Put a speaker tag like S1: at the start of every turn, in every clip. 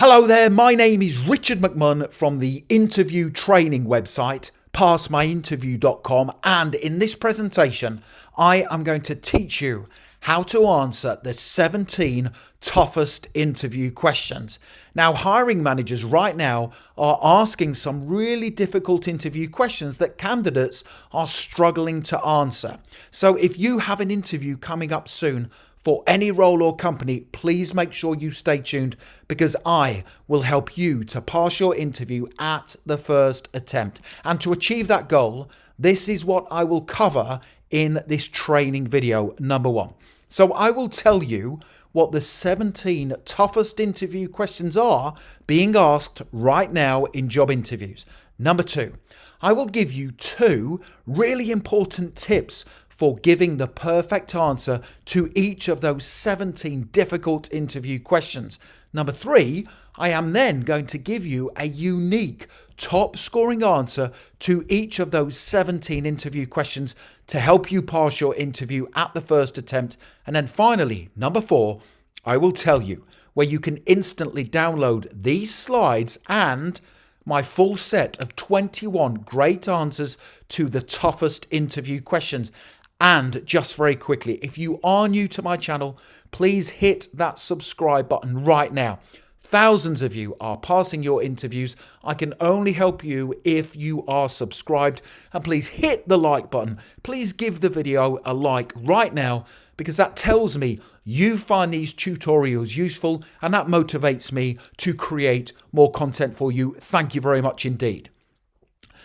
S1: Hello there, my name is Richard McMunn from the interview training website passmyinterview.com, and in this presentation I am going to teach you how to answer the 17 toughest interview questions. Now, hiring managers right now are asking some really difficult interview questions that candidates are struggling to answer. So if you have an interview coming up soon for any role or company, please make sure you stay tuned, because I will help you to pass your interview at the first attempt. And to achieve that goal, this is what I will cover in this training video, number one. So I will tell you what the 17 toughest interview questions are being asked right now in job interviews. Number two, I will give you two really important tips for giving the perfect answer to each of those 17 difficult interview questions. Number three, I am then going to give you a unique top scoring answer to each of those 17 interview questions to help you pass your interview at the first attempt. And then finally, number four, I will tell you where you can instantly download these slides and my full set of 21 great answers to the toughest interview questions. And just very quickly, if you are new to my channel, please hit that subscribe button right now. Thousands of you are passing your interviews. I can only help you if you are subscribed. And please hit the like button. Please give the video a like right now, because that tells me you find these tutorials useful, and that motivates me to create more content for you. Thank you very much indeed.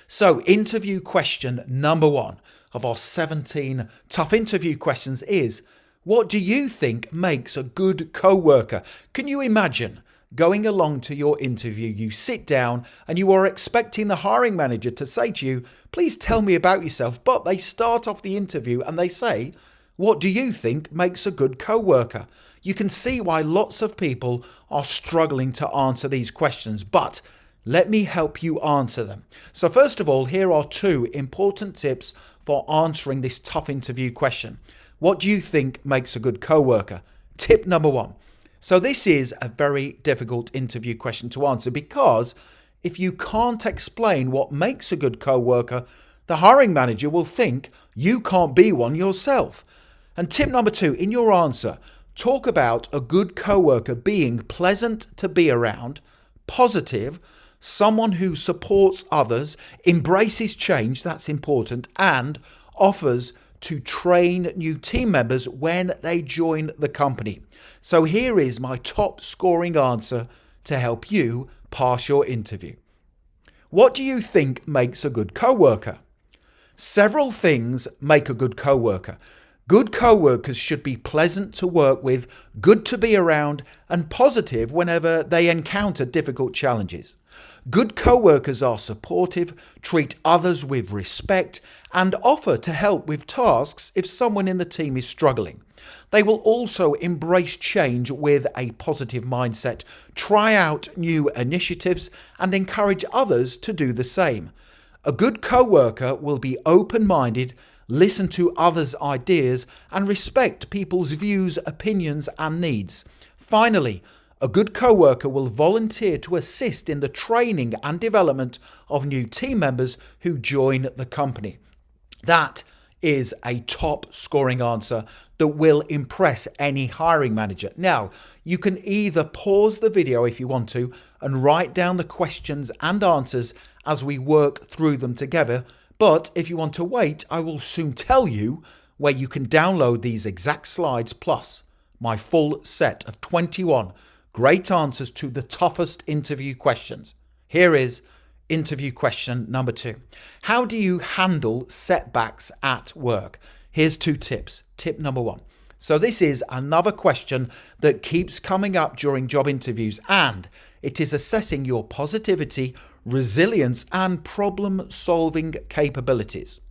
S1: So, interview question number one of our 17 tough interview questions is, what do you think makes a good co-worker? Can you imagine going along to your interview, you sit down and you are expecting the hiring manager to say to you, please tell me about yourself, but they start off the interview and they say, what do you think makes a good co-worker? You can see why lots of people are struggling to answer these questions, but let me help you answer them. So first of all, here are two important tips for answering this tough interview question. What do you think makes a good co-worker? Tip number one. So this is a very difficult interview question to answer, because if you can't explain what makes a good co-worker, the hiring manager will think you can't be one yourself. And tip number two, in your answer, talk about a good co-worker being pleasant to be around, positive, someone who supports others, embraces change, that's important, and offers to train new team members when they join the company. So here is my top scoring answer to help you pass your interview. What do you think makes a good co-worker? Several things make a good co-worker. Good co-workers should be pleasant to work with, good to be around, and positive whenever they encounter difficult challenges. Good co-workers are supportive, treat others with respect, and offer to help with tasks if someone in the team is struggling. They will also embrace change with a positive mindset, try out new initiatives, and encourage others to do the same. A good co-worker will be open-minded, listen to others' ideas, and respect people's views, opinions, and needs. Finally, a good co-worker will volunteer to assist in the training and development of new team members who join the company. That is a top scoring answer that will impress any hiring manager. Now, you can either pause the video if you want to and write down the questions and answers as we work through them together. But if you want to wait, I will soon tell you where you can download these exact slides plus my full set of 21 great answers to the toughest interview questions. Here is interview question number two. How do you handle setbacks at work? Here's two tips. Tip number one. So this is another question that keeps coming up during job interviews, and it is assessing your positivity, resilience, and problem-solving capabilities.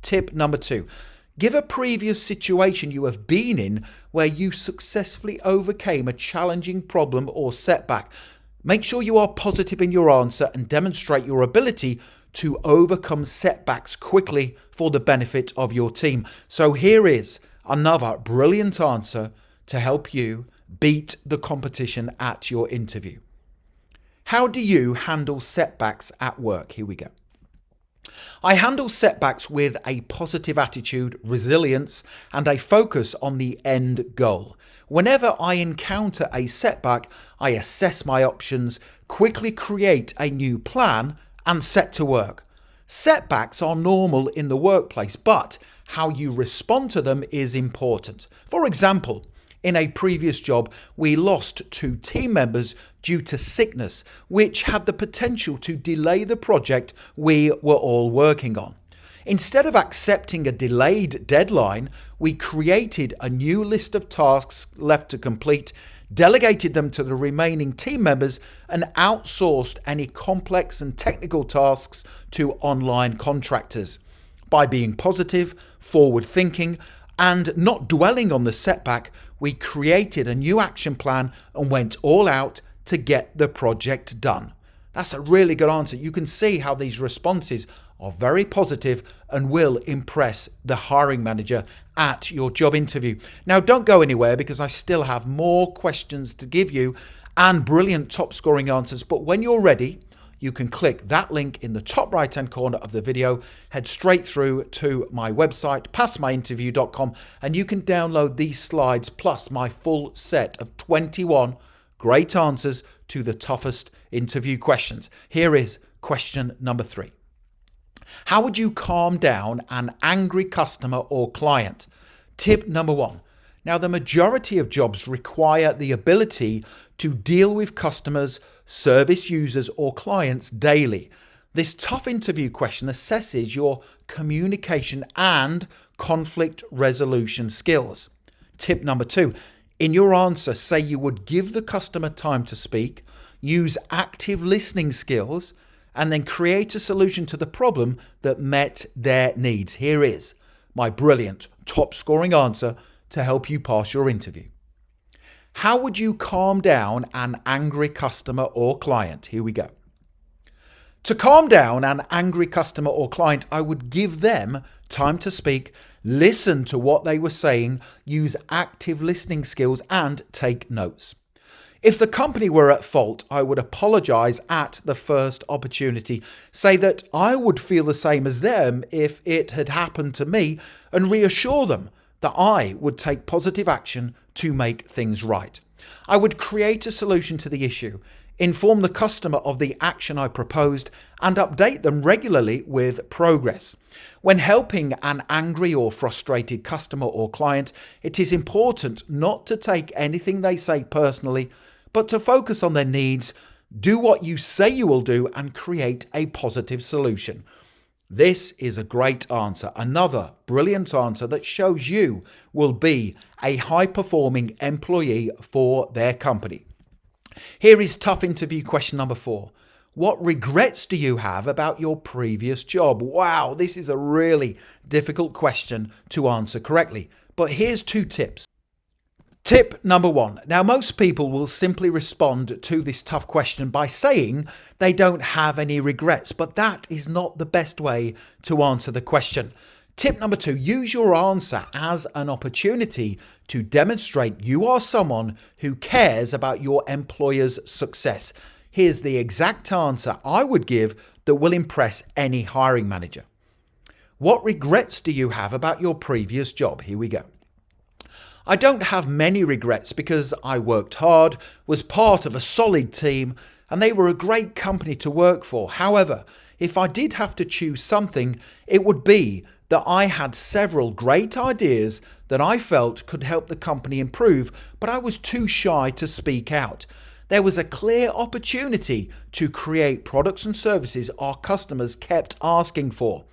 S1: Tip number two. Give a previous situation you have been in where you successfully overcame a challenging problem or setback. Make sure you are positive in your answer and demonstrate your ability to overcome setbacks quickly for the benefit of your team. So here is another brilliant answer to help you beat the competition at your interview. How do you handle setbacks at work? Here we go. I handle setbacks with a positive attitude, resilience, and a focus on the end goal. Whenever I encounter a setback, I assess my options, quickly create a new plan, and set to work. Setbacks are normal in the workplace, but how you respond to them is important. For example, in a previous job, we lost 2 team members due to sickness, which had the potential to delay the project we were all working on. Instead of accepting a delayed deadline, we created a new list of tasks left to complete, delegated them to the remaining team members, and outsourced any complex and technical tasks to online contractors. By being positive, forward-thinking, and not dwelling on the setback, we created a new action plan and went all out to get the project done. That's a really good answer. You can see how these responses are very positive and will impress the hiring manager at your job interview. Now, don't go anywhere because I still have more questions to give you and brilliant top scoring answers. But when you're ready, you can click that link in the top right hand corner of the video, head straight through to my website, passmyinterview.com, and you can download these slides plus my full set of 21 great answers to the toughest interview questions. Here is question number 3. How would you calm down an angry customer or client? Tip number 1. Now, the majority of jobs require the ability to deal with customers, service users, or clients daily. This tough interview question assesses your communication and conflict resolution skills. Tip number 2. In your answer, say you would give the customer time to speak, use active listening skills, and then create a solution to the problem that met their needs. Here is my brilliant top scoring answer to help you pass your interview. How would you calm down an angry customer or client? Here we go. To calm down an angry customer or client, I would give them time to speak, listen to what they were saying, use active listening skills, and take notes. If the company were at fault, I would apologize at the first opportunity, say that I would feel the same as them if it had happened to me, and reassure them that I would take positive action to make things right. I would create a solution to the issue, inform the customer of the action I proposed, and update them regularly with progress. When helping an angry or frustrated customer or client, it is important not to take anything they say personally, but to focus on their needs, do what you say you will do, and create a positive solution. This is a great answer. Another brilliant answer that shows you will be a high-performing employee for their company. Here is tough interview question number 4. What regrets do you have about your previous job? Wow, this is a really difficult question to answer correctly. But here's 2 tips. Tip number 1. Now, most people will simply respond to this tough question by saying they don't have any regrets, but that is not the best way to answer the question. Tip number 2. Use your answer as an opportunity to demonstrate you are someone who cares about your employer's success. Here's the exact answer I would give that will impress any hiring manager. What regrets do you have about your previous job? Here we go. I don't have many regrets because I worked hard, was part of a solid team, and they were a great company to work for. However, if I did have to choose something, it would be that I had several great ideas that I felt could help the company improve, but I was too shy to speak out. There was a clear opportunity to create products and services our customers kept asking for.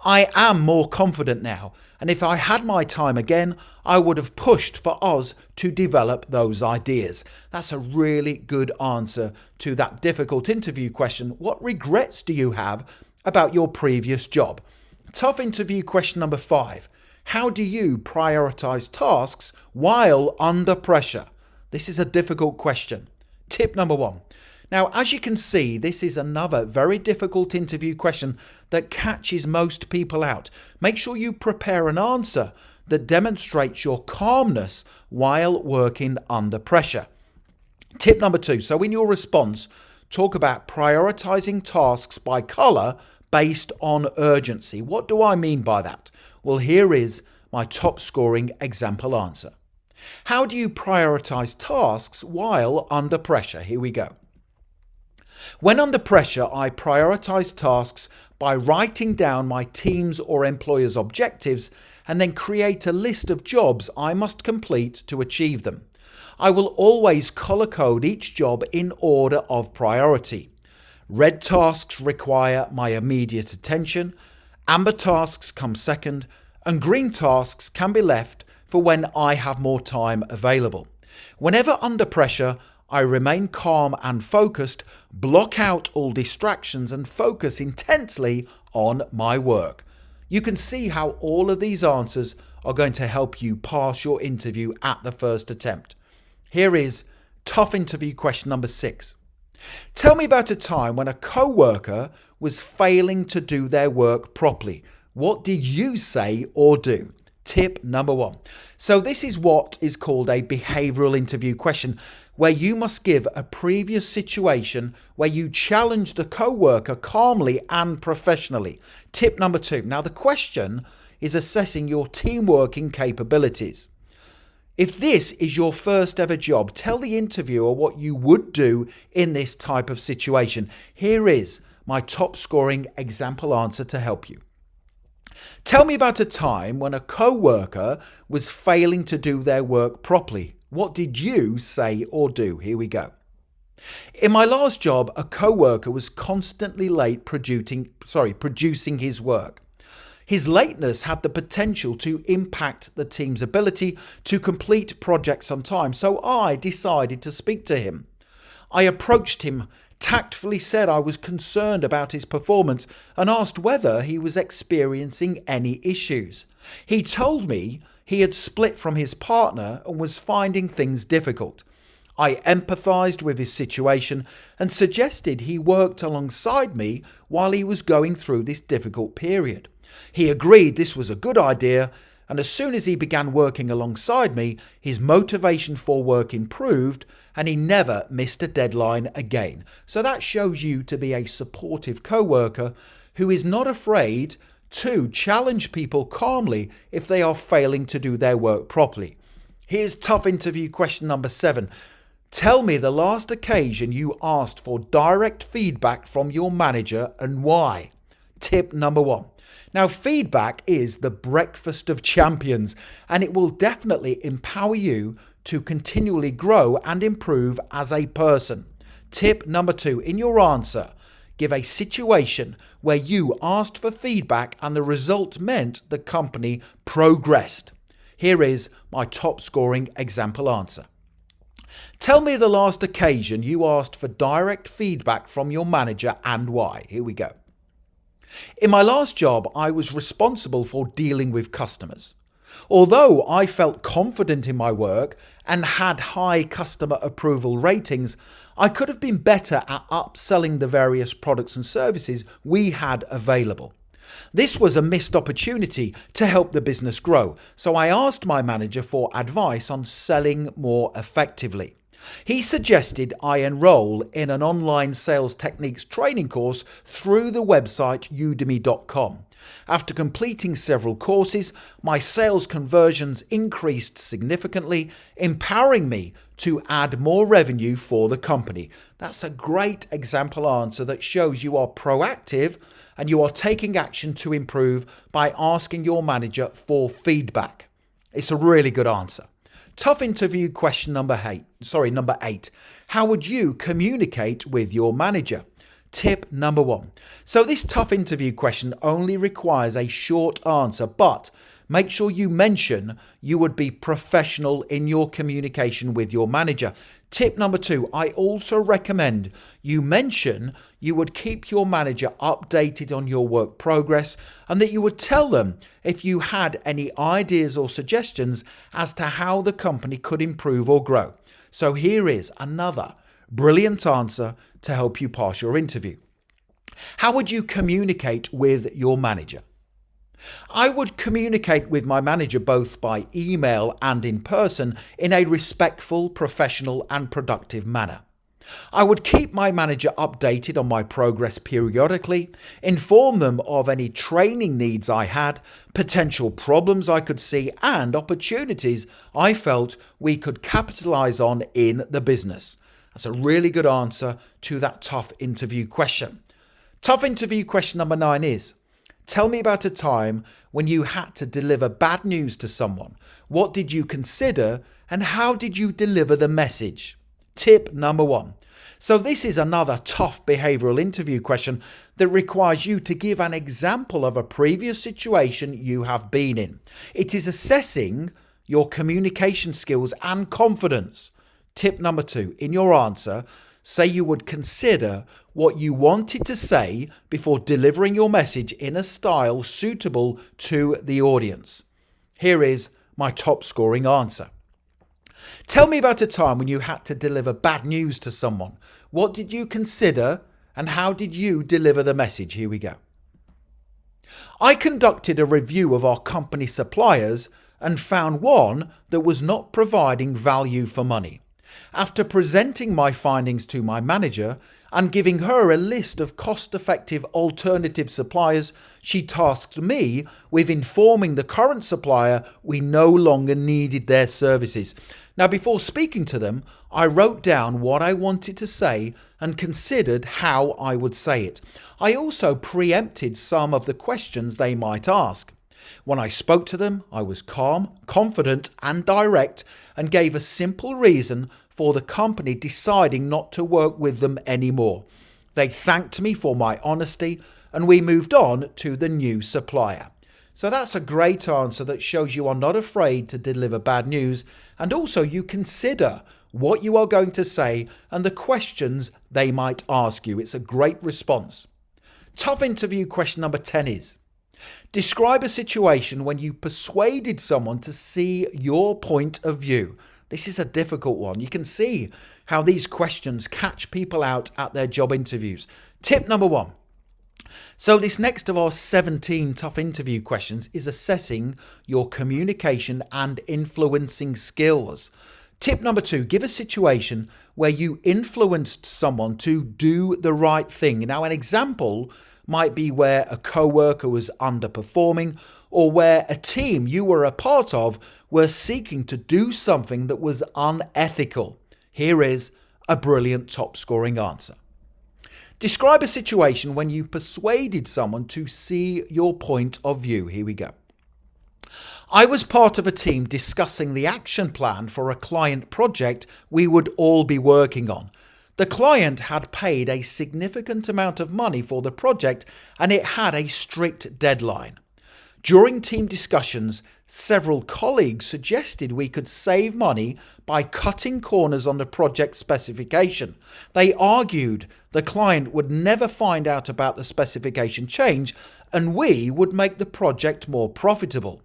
S1: I am more confident now, and if I had my time again, I would have pushed for us to develop those ideas. That's a really good answer to that difficult interview question. What regrets do you have about your previous job? Tough interview question number 5. How do you prioritize tasks while under pressure? This is a difficult question. Tip number 1. Now, as you can see, this is another very difficult interview question that catches most people out. Make sure you prepare an answer that demonstrates your calmness while working under pressure. Tip number 2. So in your response, talk about prioritizing tasks by color based on urgency. What do I mean by that? Well, here is my top scoring example answer. How do you prioritize tasks while under pressure? Here we go. When under pressure, I prioritize tasks by writing down my team's or employer's objectives and then create a list of jobs I must complete to achieve them. I will always color code each job in order of priority. Red tasks require my immediate attention, amber tasks come second, and green tasks can be left for when I have more time available. Whenever under pressure, I remain calm and focused, block out all distractions and focus intensely on my work. You can see how all of these answers are going to help you pass your interview at the first attempt. Here is tough interview question number 6. Tell me about a time when a co-worker was failing to do their work properly. What did you say or do? Tip number 1. So this is what is called a behavioral interview question, where you must give a previous situation where you challenged a co-worker calmly and professionally. Tip number 2. Now the question is assessing your team working capabilities. If this is your first ever job, tell the interviewer what you would do in this type of situation. Here is my top scoring example answer to help you. Tell me about a time when a co-worker was failing to do their work properly. What did you say or do? Here we go. In my last job, a co-worker was constantly late producing his work. His lateness had the potential to impact the team's ability to complete projects on time, so I decided to speak to him. I approached him, tactfully said I was concerned about his performance and asked whether he was experiencing any issues. He told me he had split from his partner and was finding things difficult. I empathized with his situation and suggested he worked alongside me while he was going through this difficult period. He agreed this was a good idea, and as soon as he began working alongside me, his motivation for work improved and he never missed a deadline again. So that shows you to be a supportive co-worker who is not afraid to challenge people calmly if they are failing to do their work properly. Here's tough interview question number 7. Tell me the last occasion you asked for direct feedback from your manager and why. Tip number 1. Now, feedback is the breakfast of champions, and it will definitely empower you to continually grow and improve as a person. Tip number 2, in your answer, give a situation where you asked for feedback and the result meant the company progressed. Here is my top scoring example answer. Tell me the last occasion you asked for direct feedback from your manager and why. Here we go. In my last job, I was responsible for dealing with customers. Although I felt confident in my work and had high customer approval ratings, I could have been better at upselling the various products and services we had available. This was a missed opportunity to help the business grow, so I asked my manager for advice on selling more effectively. He suggested I enroll in an online sales techniques training course through the website udemy.com. After completing several courses, my sales conversions increased significantly, empowering me to add more revenue for the company. That's a great example answer that shows you are proactive and you are taking action to improve by asking your manager for feedback. It's a really good answer. Tough interview question number 8. How would you communicate with your manager? Tip number 1. So this tough interview question only requires a short answer, but make sure you mention you would be professional in your communication with your manager. Tip number 2, I also recommend you mention you would keep your manager updated on your work progress and that you would tell them if you had any ideas or suggestions as to how the company could improve or grow. So here is another brilliant answer to help you pass your interview. How would you communicate with your manager? I would communicate with my manager both by email and in person in a respectful, professional and productive manner. I would keep my manager updated on my progress periodically, inform them of any training needs I had, potential problems I could see, and opportunities I felt we could capitalize on in the business. That's a really good answer to that tough interview question. Tough interview question number 9 is, tell me about a time when you had to deliver bad news to someone. What did you consider and how did you deliver the message? Tip number 1. So this is another tough behavioral interview question that requires you to give an example of a previous situation you have been in. It is assessing your communication skills and confidence. Tip number 2, in your answer, say you would consider what you wanted to say before delivering your message in a style suitable to the audience. Here is my top scoring answer. Tell me about a time when you had to deliver bad news to someone. What did you consider and how did you deliver the message? Here we go. I conducted a review of our company suppliers and found one that was not providing value for money. After presenting my findings to my manager and giving her a list of cost-effective alternative suppliers, she tasked me with informing the current supplier we no longer needed their services. Now, before speaking to them, I wrote down what I wanted to say and considered how I would say it. I also preempted some of the questions they might ask. When I spoke to them, I was calm, confident, and direct, and gave a simple reason for the company deciding not to work with them anymore. They thanked me for my honesty, and we moved on to the new supplier. So that's a great answer that shows you are not afraid to deliver bad news, and also you consider what you are going to say and the questions they might ask you. It's a great response. Tough interview question number 10 is, describe a situation when you persuaded someone to see your point of view. This is a difficult one. You can see how these questions catch people out at their job interviews. Tip number 1. So this next of our 17 tough interview questions is assessing your communication and influencing skills. Tip number 2, give a situation where you influenced someone to do the right thing. Now, an example might be where a coworker was underperforming or where a team you were a part of were seeking to do something that was unethical. Here is a brilliant top scoring answer. Describe a situation when you persuaded someone to see your point of view. Here we go. I was part of a team discussing the action plan for a client project we would all be working on. The client had paid a significant amount of money for the project and it had a strict deadline. During team discussions, several colleagues suggested we could save money by cutting corners on the project specification. They argued the client would never find out about the specification change and we would make the project more profitable.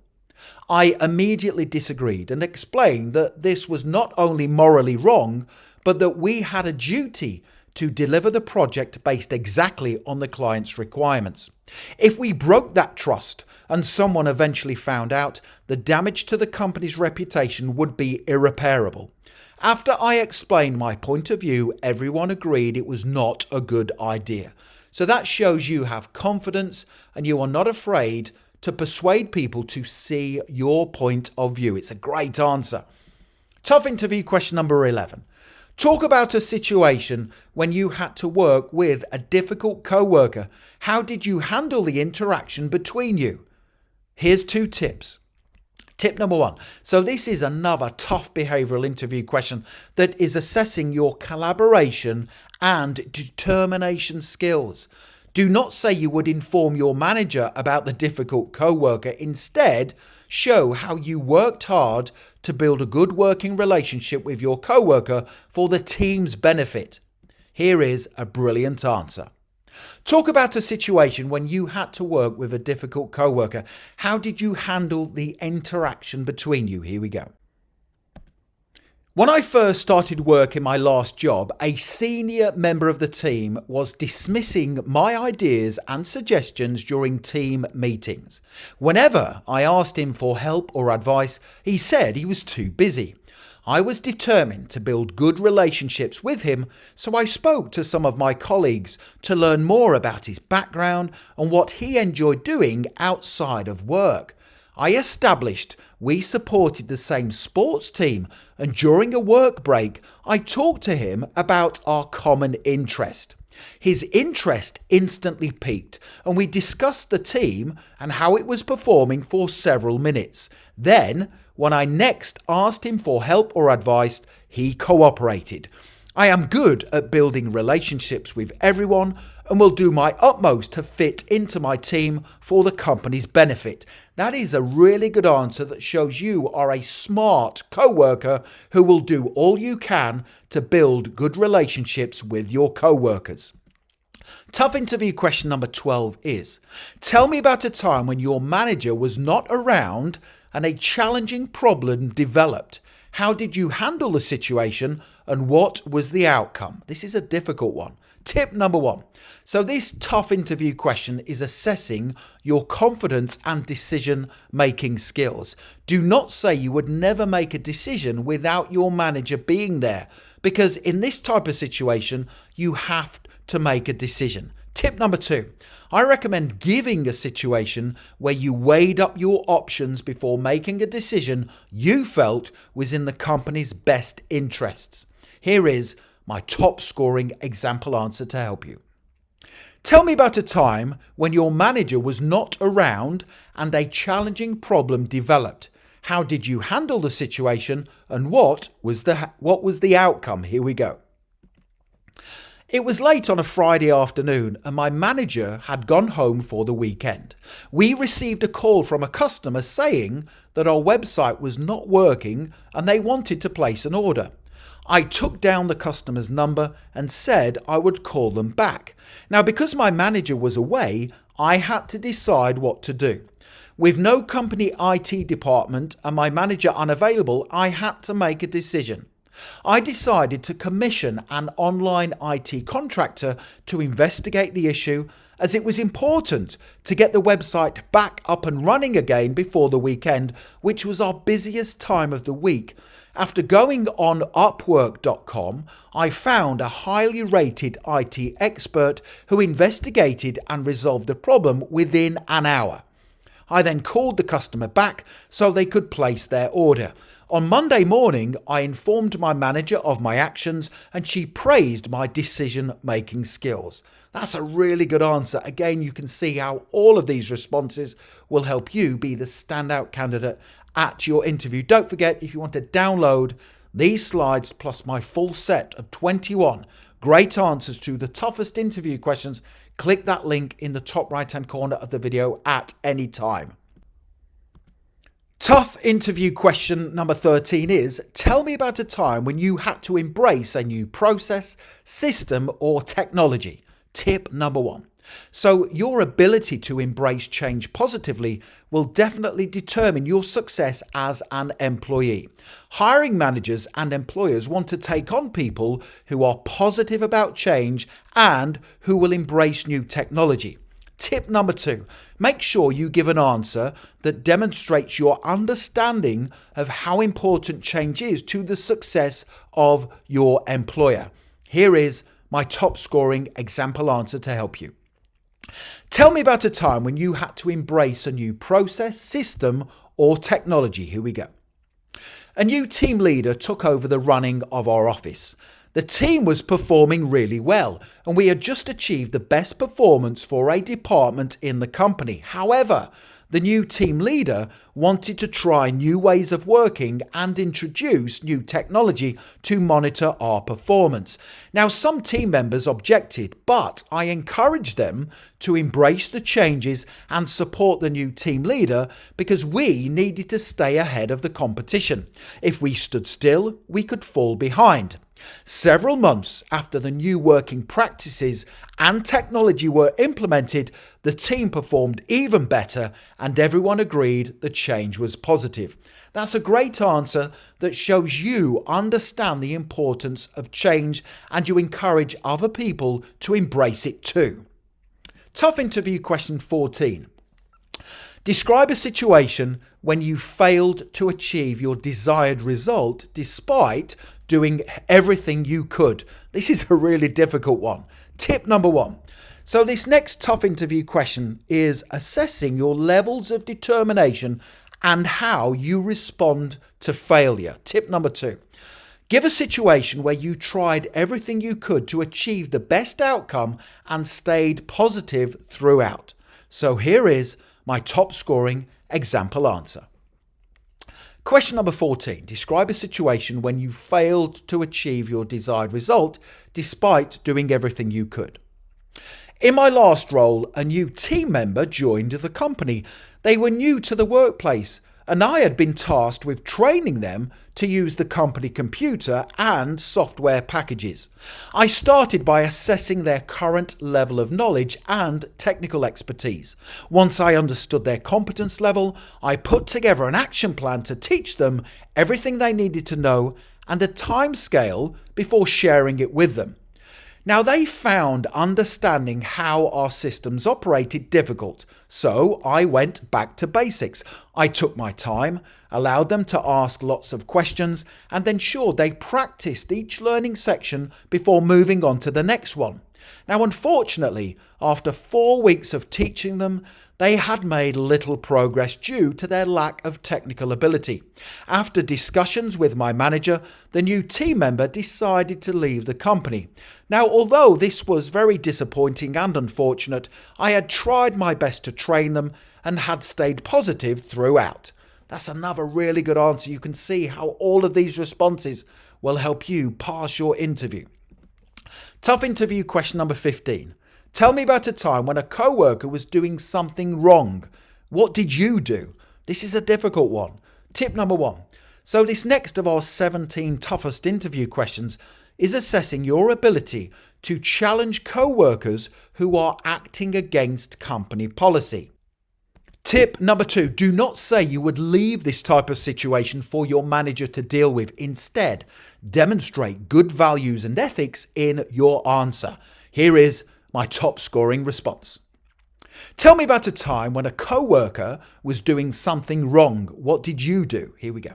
S1: I immediately disagreed and explained that this was not only morally wrong, but that we had a duty to deliver the project based exactly on the client's requirements. If we broke that trust and someone eventually found out, the damage to the company's reputation would be irreparable. After I explained my point of view, everyone agreed it was not a good idea. So that shows you have confidence and you are not afraid to persuade people to see your point of view. It's a great answer. Tough interview question number 11. Talk about a situation when you had to work with a difficult coworker. How did you handle the interaction between you? Here's 2 tips. Tip number 1. So this is another tough behavioral interview question that is assessing your collaboration and determination skills. Do not say you would inform your manager about the difficult coworker. Instead, show how you worked hard to build a good working relationship with your coworker for the team's benefit. Here is a brilliant answer. Talk about a situation when you had to work with a difficult coworker. How did you handle the interaction between you? Here we go. When I first started work in my last job, a senior member of the team was dismissing my ideas and suggestions during team meetings. Whenever I asked him for help or advice, he said he was too busy. I was determined to build good relationships with him, so I spoke to some of my colleagues to learn more about his background and what he enjoyed doing outside of work. I established we supported the same sports team, and during a work break, I talked to him about our common interest. His interest instantly piqued, and we discussed the team and how it was performing for several minutes. Then, when I next asked him for help or advice, he cooperated. I am good at building relationships with everyone and will do my utmost to fit into my team for the company's benefit. That is a really good answer that shows you are a smart co-worker who will do all you can to build good relationships with your co-workers. Tough interview question number 12 is, tell me about a time when your manager was not around and a challenging problem developed. How did you handle the situation and what was the outcome? This is a difficult one. Tip number 1. So this tough interview question is assessing your confidence and decision-making skills. Do not say you would never make a decision without your manager being there, because in this type of situation, you have to make a decision. Tip number 2. I recommend giving a situation where you weighed up your options before making a decision you felt was in the company's best interests. Here is my top scoring example answer to help you. Tell me about a time when your manager was not around and a challenging problem developed. How did you handle the situation and what was the outcome? Here we go. It was late on a Friday afternoon and my manager had gone home for the weekend. We received a call from a customer saying that our website was not working and they wanted to place an order. I took down the customer's number and said I would call them back. Now, because my manager was away, I had to decide what to do. With no company IT department and my manager unavailable, I had to make a decision. I decided to commission an online IT contractor to investigate the issue, as it was important to get the website back up and running again before the weekend, which was our busiest time of the week. After going on Upwork.com, I found a highly rated IT expert who investigated and resolved the problem within an hour. I then called the customer back so they could place their order. On Monday morning, I informed my manager of my actions and she praised my decision-making skills. That's a really good answer. Again, you can see how all of these responses will help you be the standout candidate at your interview. Don't forget, if you want to download these slides plus my full set of 21 great answers to the toughest interview questions, click that link in the top right-hand corner of the video at any time. Tough interview question number 13 is, tell me about a time when you had to embrace a new process, system, or technology. Tip number 1. So your ability to embrace change positively will definitely determine your success as an employee. Hiring managers and employers want to take on people who are positive about change and who will embrace new technology. Tip number 2, make sure you give an answer that demonstrates your understanding of how important change is to the success of your employer. Here is my top scoring example answer to help you. Tell me about a time when you had to embrace a new process, system, or technology. Here we go. A new team leader took over the running of our office. The team was performing really well, and we had just achieved the best performance for a department in the company. However, the new team leader wanted to try new ways of working and introduce new technology to monitor our performance. Now, some team members objected, but I encouraged them to embrace the changes and support the new team leader because we needed to stay ahead of the competition. If we stood still, we could fall behind. Several months after the new working practices and technology were implemented, the team performed even better and everyone agreed the change was positive. That's a great answer that shows you understand the importance of change and you encourage other people to embrace it too. Tough interview question 14. Describe a situation when you failed to achieve your desired result despite doing everything you could. This is a really difficult one. Tip number 1. So this next tough interview question is assessing your levels of determination and how you respond to failure. Tip number 2. Give a situation where you tried everything you could to achieve the best outcome and stayed positive throughout. So here is my top scoring example answer. Question number 14. Describe a situation when you failed to achieve your desired result despite doing everything you could. In my last role, a new team member joined the company. They were new to the workplace, and I had been tasked with training them to use the company computer and software packages. I started by assessing their current level of knowledge and technical expertise. Once I understood their competence level, I put together an action plan to teach them everything they needed to know and a timescale before sharing it with them. Now, they found understanding how our systems operated difficult, so I went back to basics. I took my time, allowed them to ask lots of questions, and ensured they practiced each learning section before moving on to the next one. Now, unfortunately, after 4 weeks of teaching them, they had made little progress due to their lack of technical ability. After discussions with my manager, the new team member decided to leave the company. Now, although this was very disappointing and unfortunate, I had tried my best to train them and had stayed positive throughout. That's another really good answer. You can see how all of these responses will help you pass your interview. Tough interview question number 15. Tell me about a time when a coworker was doing something wrong. What did you do? This is a difficult one. Tip number 1. So this next of our 17 toughest interview questions is assessing your ability to challenge coworkers who are acting against company policy. Tip number 2. Do not say you would leave this type of situation for your manager to deal with. Instead, demonstrate good values and ethics in your answer. Here is my top scoring response. Tell me about a time when a coworker was doing something wrong. What did you do? Here we go.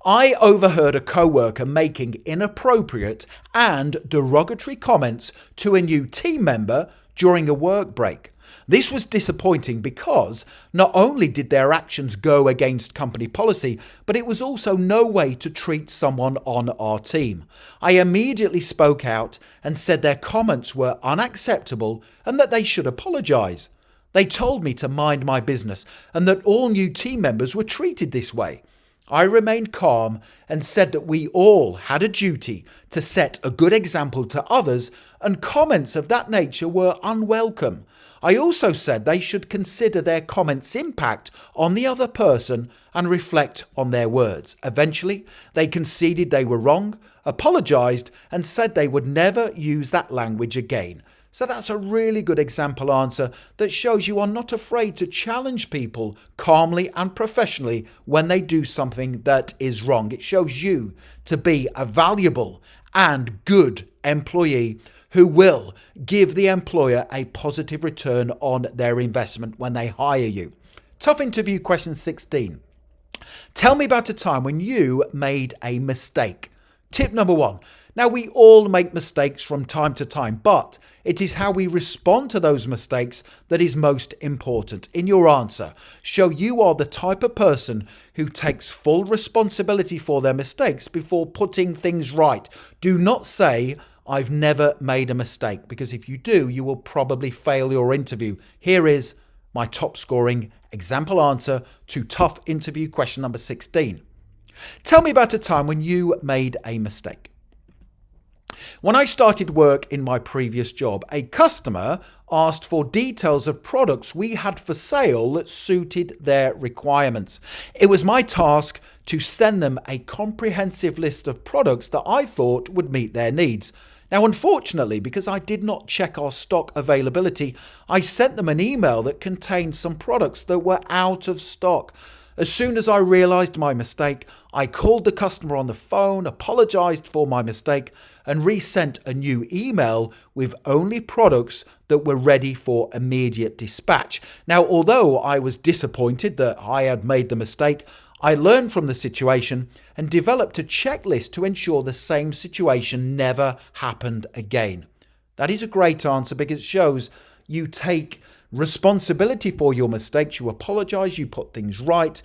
S1: I overheard a coworker making inappropriate and derogatory comments to a new team member during a work break. This was disappointing because not only did their actions go against company policy, but it was also no way to treat someone on our team. I immediately spoke out and said their comments were unacceptable and that they should apologize. They told me to mind my business and that all new team members were treated this way. I remained calm and said that we all had a duty to set a good example to others, and comments of that nature were unwelcome. I also said they should consider their comments' impact on the other person and reflect on their words. Eventually, they conceded they were wrong, apologized, and said they would never use that language again. So that's a really good example answer that shows you are not afraid to challenge people calmly and professionally when they do something that is wrong. It shows you to be a valuable and good employee who will give the employer a positive return on their investment when they hire you. Tough interview question 16. Tell me about a time when you made a mistake. Tip number 1. Now, we all make mistakes from time to time, but it is how we respond to those mistakes that is most important. In your answer, show you are the type of person who takes full responsibility for their mistakes before putting things right. Do not say, I've never made a mistake, because if you do, you will probably fail your interview. Here is my top scoring example answer to tough interview question number 16. Tell me about a time when you made a mistake. When I started work in my previous job, a customer asked for details of products we had for sale that suited their requirements. It was my task to send them a comprehensive list of products that I thought would meet their needs. Now, unfortunately, because I did not check our stock availability, I sent them an email that contained some products that were out of stock. As soon as I realized my mistake, I called the customer on the phone, apologized for my mistake, and resent a new email with only products that were ready for immediate dispatch. Now, although I was disappointed that I had made the mistake, I learned from the situation and developed a checklist to ensure the same situation never happened again. That is a great answer because it shows you take responsibility for your mistakes, you apologize, you put things right,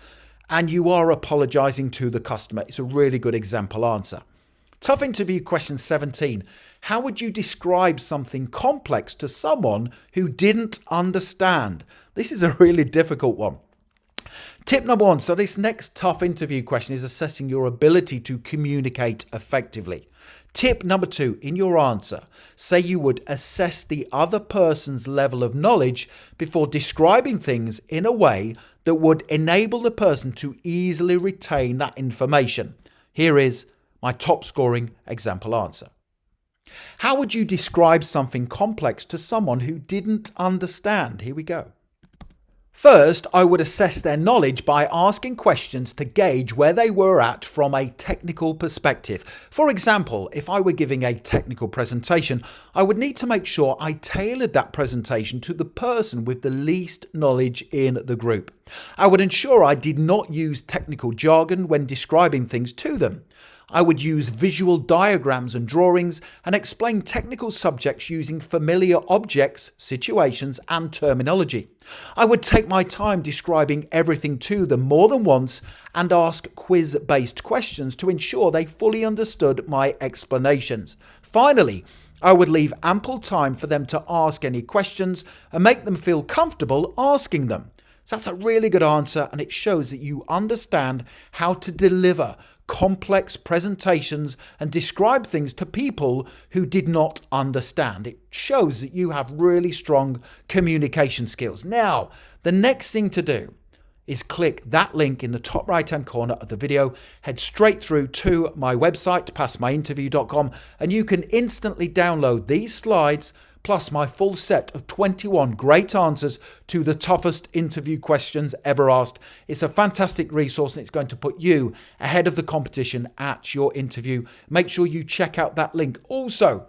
S1: and you are apologizing to the customer. It's a really good example answer. Tough interview question 17. How would you describe something complex to someone who didn't understand? This is a really difficult one. Tip number 1. So this next tough interview question is assessing your ability to communicate effectively. Tip number 2, in your answer, say you would assess the other person's level of knowledge before describing things in a way that would enable the person to easily retain that information. Here is my top scoring example answer. How would you describe something complex to someone who didn't understand? Here we go. First, I would assess their knowledge by asking questions to gauge where they were at from a technical perspective. For example, if I were giving a technical presentation, I would need to make sure I tailored that presentation to the person with the least knowledge in the group. I would ensure I did not use technical jargon when describing things to them. I would use visual diagrams and drawings and explain technical subjects using familiar objects, situations, and terminology. I would take my time describing everything to them more than once and ask quiz-based questions to ensure they fully understood my explanations. Finally, I would leave ample time for them to ask any questions and make them feel comfortable asking them. So that's a really good answer, and it shows that you understand how to deliver complex presentations and describe things to people who did not understand. It shows that you have really strong communication skills. Now, the next thing to do is click that link in the top right hand corner of the video, head straight through to my website, passmyinterview.com, and you can instantly download these slides plus my full set of 21 great answers to the toughest interview questions ever asked. It's a fantastic resource and it's going to put you ahead of the competition at your interview. Make sure you check out that link. Also,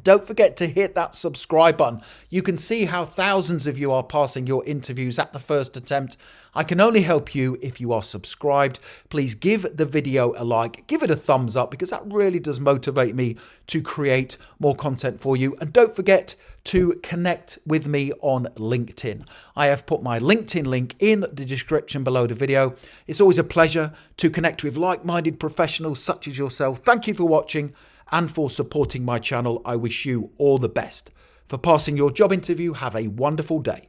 S1: don't forget to hit that subscribe button. You can see how thousands of you are passing your interviews at the first attempt. I can only help you if you are subscribed. Please give the video a like, give it a thumbs up because that really does motivate me to create more content for you. And don't forget to connect with me on LinkedIn. I have put my LinkedIn link in the description below the video. It's always a pleasure to connect with like-minded professionals such as yourself. Thank you for watching and for supporting my channel. I wish you all the best. For passing your job interview, have a wonderful day.